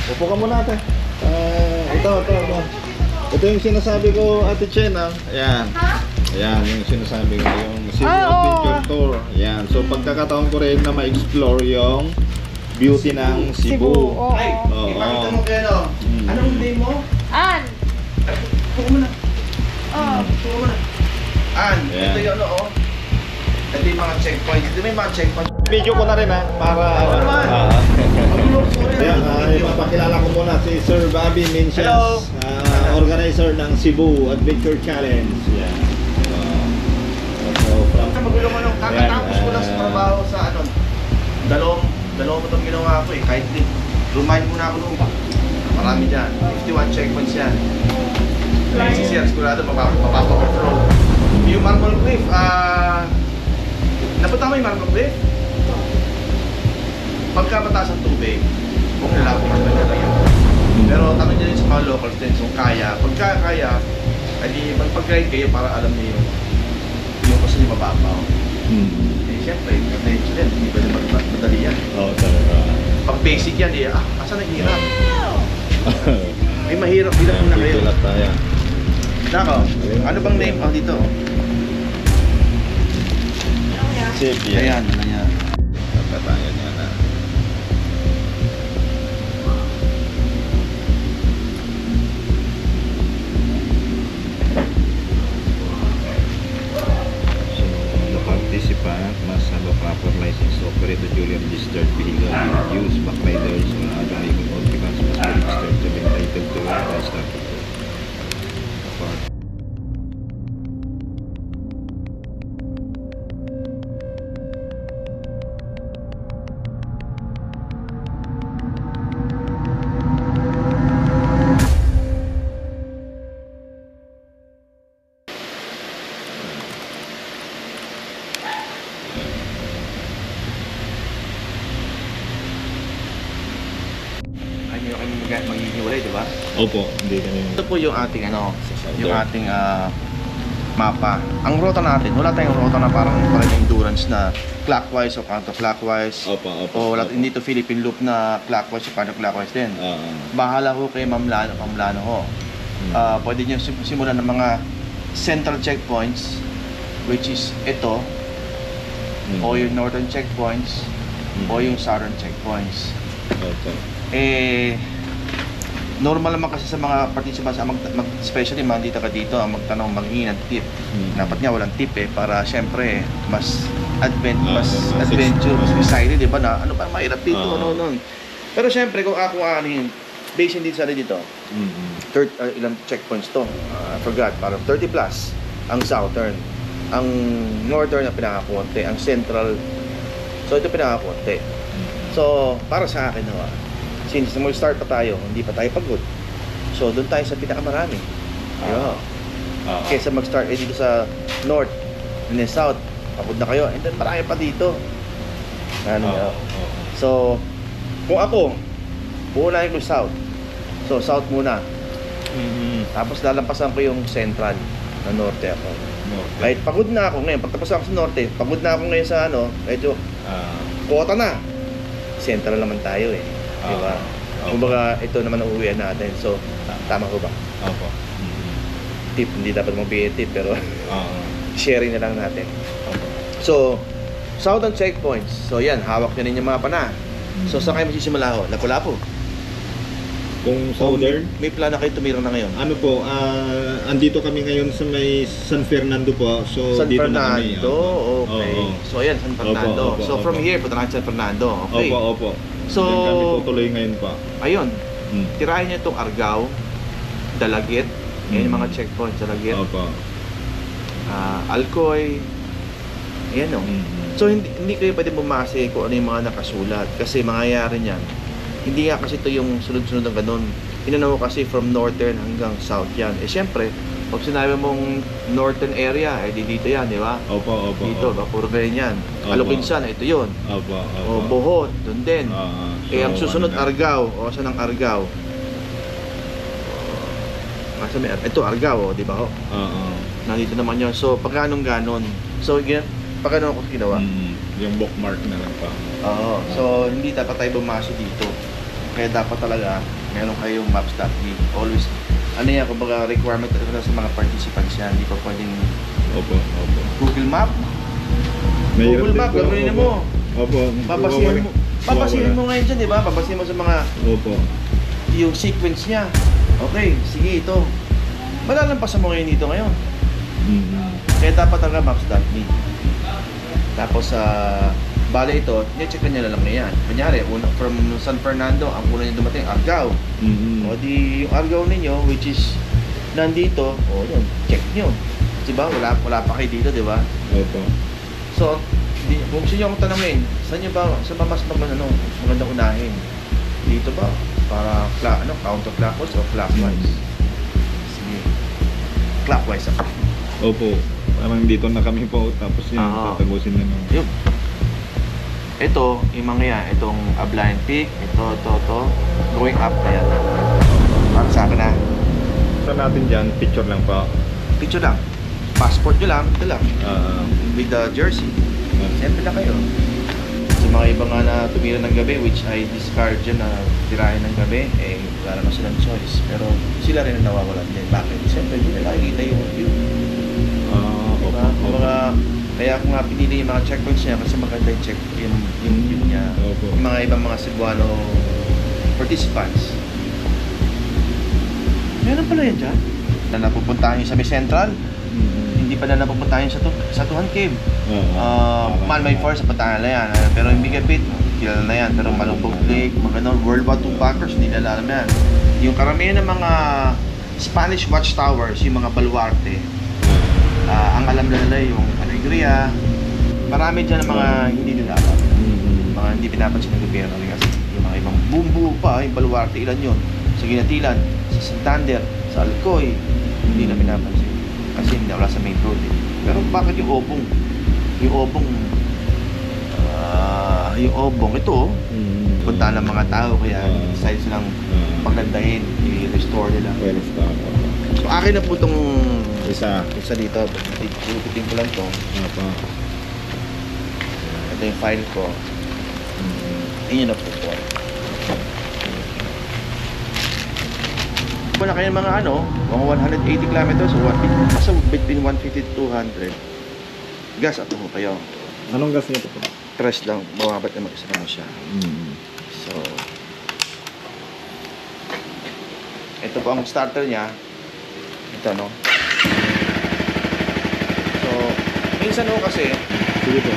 Upo ka muna ate. Ito. Ito yung sinasabi ko, Ate Chen, Ayan. Ayan, yung sinasabi ko, yung Cebu Adventure Tour. Ayan. So, pagkakataon ko rin na ma-explore yung beauty ng Cebu. Oo. Ipakita mo kayo, no? Anong name mo? An. Puko mo na. Puko mo na. An, Yeah. ito yun, oh. Ito yung mga checkpoint. Ito may mga checkpoint. Video ko na rin para Ayan, ipapakilala ko muna si Sir Bobby Mencias. Hello. Organizer ng Cebu Adventure Challenge. Yan. So, from Magulo mo nung kakatapos ko lang sa trabaho sa ano. Dalawang itong ginawa ko eh. Kahit din. Remind muna ako nung marami dyan. 51 checkpoints yan. Si Sir, sigurado mapapa-off-road. Yung Marble Cliff, napunta mo yung Marble Cliff? Pagka mataas ang tubig, kung lalaki mas maganda yan. Pero tanong nyo rin sa mga locals din, kung kaya. Pagka kaya, edi magpag-guide kayo para alam niyo yung kasi yung mababaw. Eh siyempre, adventure din, hindi ba naman madali yan. Oo, talaga. Pag basic yan, asa na hirap? May mahirap, hirap muna kayo. Dito lang tayo. Nako, ano bang name dito? Safe Ayan, ano yan? Pagkatayan yan Participant must have a proper license to operate the duly registered vehicle and use backriders or other legal occupants must be registered to be entitled to the start. Hindi kami maghihiwalay, di ba? Opo, hindi kami. Ito po yung ating yung ating mapa. Ang rota natin, wala tayong rota na parang endurance na clockwise o counterclockwise. Opo. O wala, hindi to Philippine loop na clockwise o counterclockwise din. Bahala ho kay Mamlano ho. Pwede nyo simulan ng mga central checkpoints, which is ito, o yung northern checkpoints, o yung southern checkpoints. Normal naman kasi sa mga participants, especially mga dito ang magtanong, maghingi ng tip. Dapat nga walang tip para syempre mas adventure, mas excited, di ba, na ano pa mahirap dito, ano. Pero syempre kung ako based dito sa dito, ilang checkpoints to, I forgot, parang 30 plus ang southern, ang northern na pinakakonti, ang central, so ito pinakakonti. So para sa akin since mag-start pa tayo, hindi pa tayo pagod. So, doon tayo sa pinakamarami. Kaysa mag-start dito sa north and then south, pagod na kayo. And then marami pa dito. So, kung ako, uunahin ko south. So, south muna. Tapos lalampasan ko yung central na norte ako. Kahit pagod na ako ngayon, pagtapos ako sa norte, pagod na ako ngayon sa medyo kota na. Central naman tayo eh. Diba? Kumbaga, ito naman ang uwian natin. So, tama ko ba? Opo. Tip, hindi dapat magbigay tip, pero sharing na lang natin. So, southern checkpoints. So, yan, hawak nyo rin yung mga pana. So, saan kayo magsisimula ho? Lapu-Lapu. Kung southern, May plano kayo tumirang na ngayon? ano po, andito kami ngayon sa may San Fernando po. So, San dito na kami. Fernando, okay. So, ayan, San Fernando. So, from here, punta natin San Fernando. Okay. Opo. So, diyan kami tutuloy ngayon pa. Ayun, tirahin niyo itong Argao, Dalagit, yan yung mga checkpoints, Dalagit, Alcoy, ayan o. So, hindi kayo pwede bumase kung ano yung mga nakasulat kasi mangyayari niyan. Hindi nga kasi ito yung sunod-sunod ng ganun. Inano kasi from northern hanggang south yan. Eh, syempre, pag sinabi mong northern area, dito yan, di ba? Opo. Dito, puro ganyan yan. Alukinsan, ito yun. Opo. O Bohol, doon din. Ang susunod Argao, o saan ang Argao? Ito Argao, di ba? Nandito naman yun. So, pag ganon. So, pag ano ako ginawa? Yung bookmark na lang pa. So hindi dapat tayo bumasa dito. Kaya dapat talaga meron kayong maps.me. Always, ano yan, kumbaga requirement talaga sa mga participants yan. Hindi pa pwedeng Opo, opo. Google Map. Mahirap Google din Map, po, gagawin opo. mo. Opo. Babasihan mo ngayon dyan, di ba? Babasihan mo sa mga, Opo. yung sequence niya. Okay, sige ito. Malalampasan mo ngayon dito ngayon. Mm-hmm. Kaya dapat talaga maps.me. Tapos bale ito, check nyo na lang na yan. Kunyari, from San Fernando, ang una nyo dumating, Argao. Mm-hmm. O di, yung Argao ninyo, which is nandito, o yun, check nyo. Diba? Wala pa kayo dito, diba? Opo. So, kung gusto nyo akong tanongin, saan ba mas magandang unahin? Dito ba? Para, counterclockwise o clockwise? Sige. Clockwise ako. Opo. Parang dito na kami po, tapos yun, tatagusin na naman. Yun. Ito, yung mga yan, itong Ablayan Peak, ito, going up na yan. Para sa akin na. Sa natin dyan, picture lang po. Picture lang. Passport nyo lang, ito lang. With the jersey. Siyempre na kayo. Sa mga iba nga na tumira ng gabi, which I discourage yun na tirahin ng gabi, wala naman silang choice. Pero sila rin ang nawawalan din. Bakit? Siyempre, hindi na nakikita yung view. Kaya ako nga pinili yung mga checkpoints niya kasi maganda yung check yung view niya. Yung mga ibang mga Cebuano participants. Meron pala yan dyan. Na napupuntahan yung sa May Central. Hindi pa na napupuntahan yung sa Tuhan Cave. Malmay Forest, napuntahan na yan. Pero yung Bigapit, kilala na yan. Pero Malungkog Lake, mga World War II backers, hindi na alam yan. Yung karamihan ng mga Spanish watchtowers, yung mga baluarte, ang alam nila yung Alegria. Marami dyan ang mga hindi nila alam. Mga hindi pinapansin ng gobyerno kasi yung mga ibang bumbu pa, yung baluarte, ilan yun? Sa Ginatilan, sa Santander, sa Alcoy, hindi na pinapansin. Kasi hindi wala sa main road eh. Pero bakit yung Obong? Yung Obong, ito punta ng mga tao kaya decide silang paglandahin, i-restore nila. So akin na po itong isa dito. Iupitin ko lang ito. Ito yung file ko. Yun na po po. Kung na kayo mga mga 180 kilometers o basta between 150 to 200. Gas ako po kayo. Anong gas niya po? Tres lang, mawabat na mag-isa naman siya. So, ito po ang starter niya. Ito, no? So, minsan kasi, sige po.